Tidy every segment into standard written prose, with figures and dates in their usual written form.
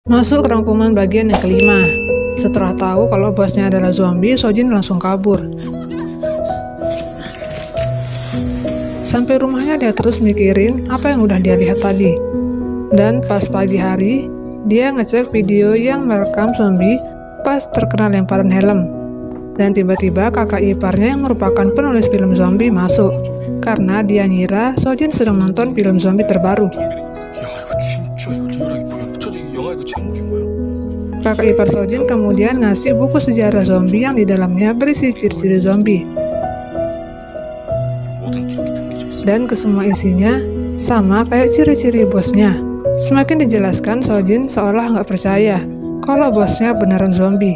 Masuk rangkuman bagian yang kelima. Setelah tahu kalau bosnya adalah zombie, Sojin langsung kabur. Sampai rumahnya dia terus mikirin apa yang udah dia lihat tadi. Dan pas pagi hari, dia ngecek video yang merekam zombie pas terkena lemparan helm. Dan tiba-tiba kakak iparnya yang merupakan penulis film zombie masuk. Karena dia ngira Sojin sedang nonton film zombie terbaru. Kakak ipar Sojin kemudian ngasih buku sejarah zombie yang di dalamnya berisi ciri-ciri zombie. Dan kesemua isinya sama kayak ciri-ciri bosnya. Semakin dijelaskan, Sojin seolah nggak percaya kalau bosnya beneran zombie.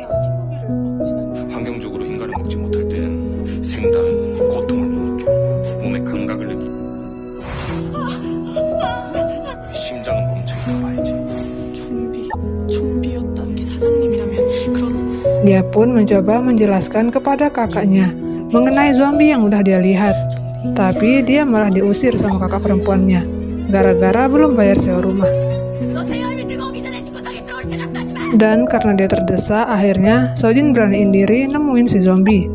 Dia pun mencoba menjelaskan kepada kakaknya mengenai zombie yang udah dia lihat. Tapi dia malah diusir sama kakak perempuannya, gara-gara belum bayar sewa rumah. Dan karena dia terdesak, akhirnya Sojin beraniin diri nemuin si zombie.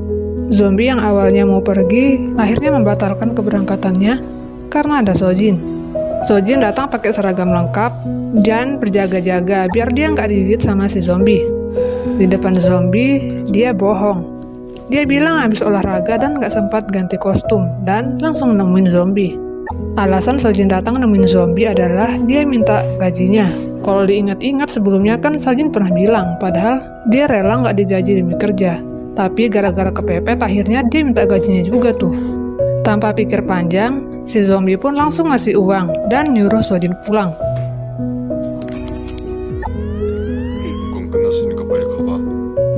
Zombie yang awalnya mau pergi, akhirnya membatalkan keberangkatannya karena ada Sojin. Sojin datang pakai seragam lengkap dan berjaga-jaga biar dia nggak digigit sama si zombie. Di depan zombie, dia bohong. Dia bilang habis olahraga dan nggak sempat ganti kostum dan langsung nemuin zombie. Alasan Sojin datang nemuin zombie adalah dia minta gajinya. Kalau diingat-ingat sebelumnya kan Sojin pernah bilang, padahal dia rela nggak digaji demi kerja. Tapi gara-gara kepepet akhirnya dia minta gajinya juga tuh. Tanpa pikir panjang, si zombie pun langsung ngasih uang dan nyuruh Sojin pulang.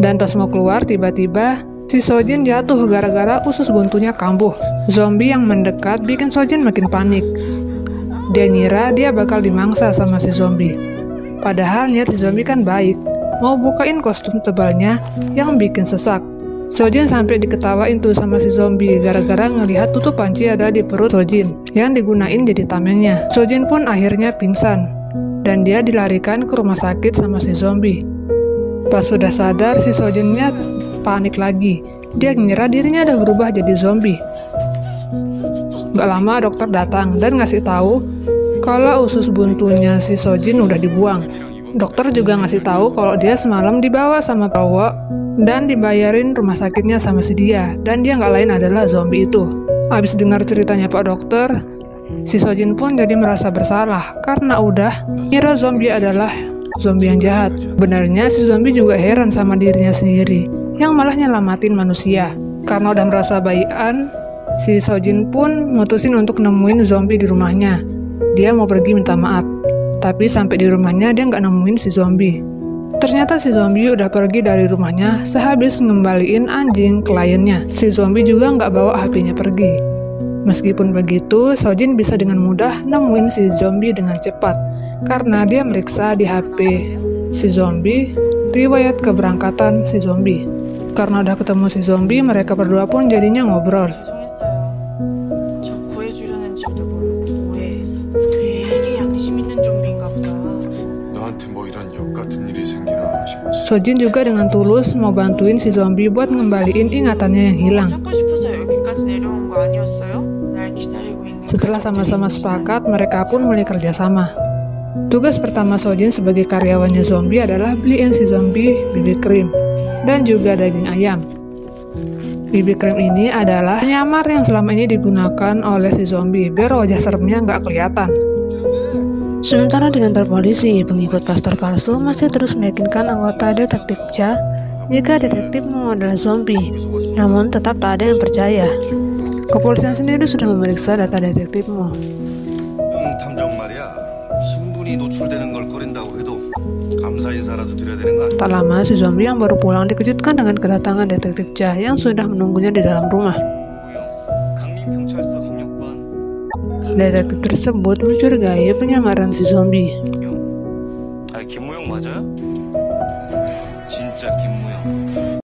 Dan pas mau keluar, tiba-tiba si Sojin jatuh gara-gara usus buntunya kambuh. Zombie yang mendekat bikin Sojin makin panik. Dia ngira dia bakal dimangsa sama si zombie. Padahal niat si zombie kan baik, mau bukain kostum tebalnya yang bikin sesak. Sojin sampai diketawain tuh sama si zombie gara-gara ngelihat tutup panci ada di perut Sojin yang digunain jadi tamengnya. Sojin pun akhirnya pingsan dan dia dilarikan ke rumah sakit sama si zombie. Pas sudah sadar, si Sojinnya panik lagi. Dia ngira dirinya udah berubah jadi zombie. Gak lama dokter datang dan ngasih tahu kalau usus buntunya si Sojin udah dibuang. Dokter juga ngasih tahu kalau dia semalam dibawa sama cowok dan dibayarin rumah sakitnya sama si dia, dan dia nggak lain adalah zombie itu. Abis dengar ceritanya Pak Dokter, si Sojin pun jadi merasa bersalah karena udah ngira zombie adalah zombie yang jahat. Benarnya si zombie juga heran sama dirinya sendiri yang malah nyelamatin manusia. Karena udah merasa baikan, si Sojin pun mutusin untuk nemuin zombie di rumahnya. Dia mau pergi minta maaf, tapi sampai di rumahnya dia nggak nemuin si zombie. Ternyata si zombie udah pergi dari rumahnya sehabis ngembaliin anjing kliennya. Si zombie juga nggak bawa HP-nya pergi. Meskipun begitu, Sojin bisa dengan mudah nemuin si zombie dengan cepat karena dia meriksa di HP si zombie riwayat keberangkatan si zombie. Karena udah ketemu si zombie, mereka berdua pun jadinya ngobrol. Sojin juga dengan tulus mau bantuin si zombie buat ngembaliin ingatannya yang hilang. Setelah sama-sama sepakat, mereka pun mulai kerjasama. Tugas pertama Sojin sebagai karyawannya zombie adalah beliin si zombie BB cream dan juga daging ayam. BB cream ini adalah penyamar yang selama ini digunakan oleh si zombie biar wajah seremnya nggak kelihatan. Sementara di kantor polisi, pengikut Pastor Kalsu masih terus meyakinkan anggota detektif Cha jika detektif Mo adalah zombie, namun tetap tak ada yang percaya. Kepolisian sendiri sudah memeriksa data detektif Mo. Tak lama, si zombie yang baru pulang dikejutkan dengan kedatangan detektif Cha yang sudah menunggunya di dalam rumah. Detektif tersebut mencurigai penyamaran si zombie.